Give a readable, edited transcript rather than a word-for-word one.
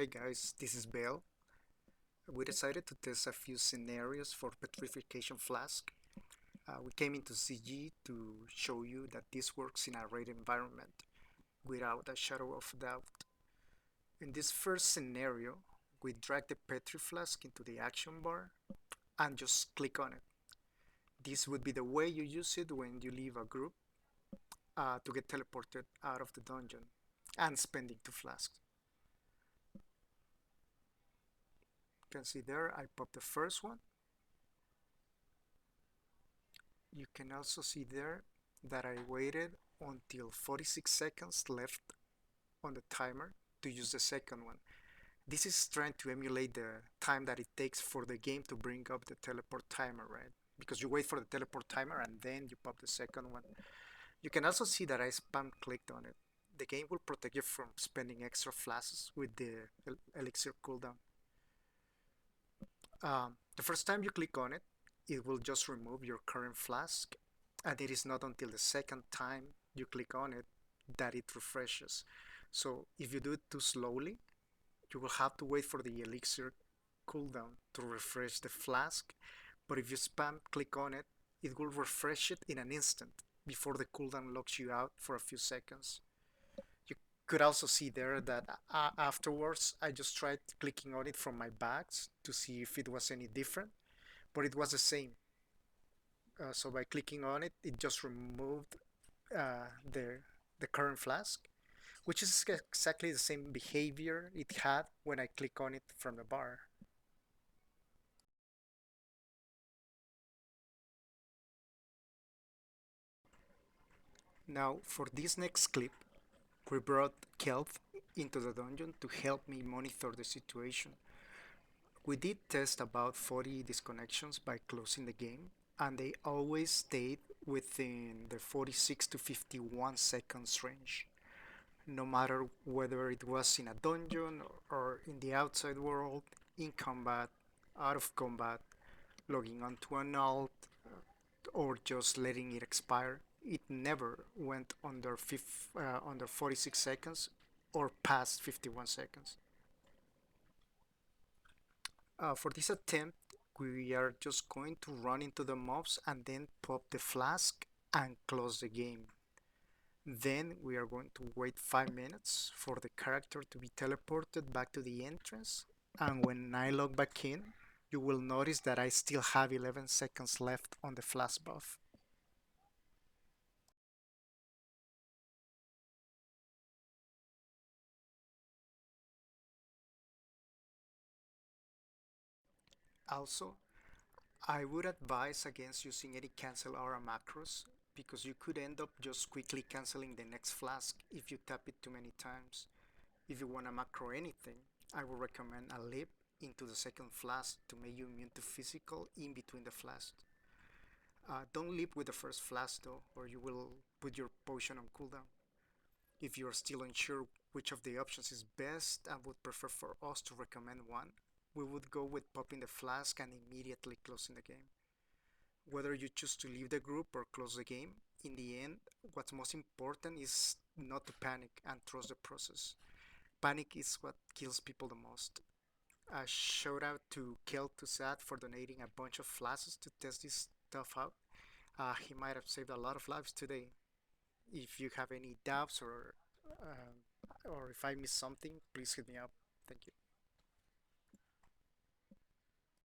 Hey guys, this is Bale. We decided to test a few scenarios for Petrification Flask. We came into CG to show you that this works in a raid environment without a shadow of doubt. In this first scenario, we drag the Petri Flask into the action bar and just click on it. This would be the way you use it when you leave a group to get teleported out of the dungeon and spending two flasks. You can see there I popped the first one. You can also see there that I waited until 46 seconds left on the timer to use the second one. This is trying to emulate the time that it takes for the game to bring up the teleport timer, right? Because you wait for the teleport timer and then you pop the second one. You can also see that I spam clicked on it. The game will protect you from spending extra flasks with the elixir cooldown. The first time you click on it, it will just remove your current flask, and it is not until the second time you click on it that it refreshes. So if you do it too slowly, you will have to wait for the elixir cooldown to refresh the flask, but if you spam click on it, it will refresh it in an instant before the cooldown locks you out for a few seconds. You could also see there that afterwards I just tried clicking on it from my bags to see if it was any different, but it was the same. So by clicking on it, it just removed uh, the the current flask, which is exactly the same behavior it had when I click on it from the bar. Now, for this next clip, we brought Kelth into the dungeon to help me monitor the situation. We did test about 40 disconnections by closing the game, and they always stayed within the 46 to 51 seconds range, no matter whether it was in a dungeon or in the outside world, in combat, out of combat, logging onto an alt, or just letting it expire. It never went under 46 seconds or past 51 seconds. For this attempt, we are just going to run into the mobs and then pop the flask and close the game. Then we are going to wait 5 minutes for the character to be teleported back to the entrance, and when I log back in, you will notice that I still have 11 seconds left on the flask buff. Also, I would advise against using any cancel aura macros because you could end up just quickly canceling the next flask if you tap it too many times. If you want to macro anything, I would recommend a leap into the second flask to make you immune to physical in between the flasks. Don't leap with the first flask though, or you will put your potion on cooldown. If you are still unsure which of the options is best and would prefer for us to recommend one, we would go with popping the flask and immediately closing the game. Whether you choose to leave the group or close the game, in the end, what's most important is not to panic and trust the process. Panic is what kills people the most. A shout out to Kel2Sad for donating a bunch of flasks to test this stuff out. He might have saved a lot of lives today. If you have any doubts or if I missed something, please hit me up. Thank you.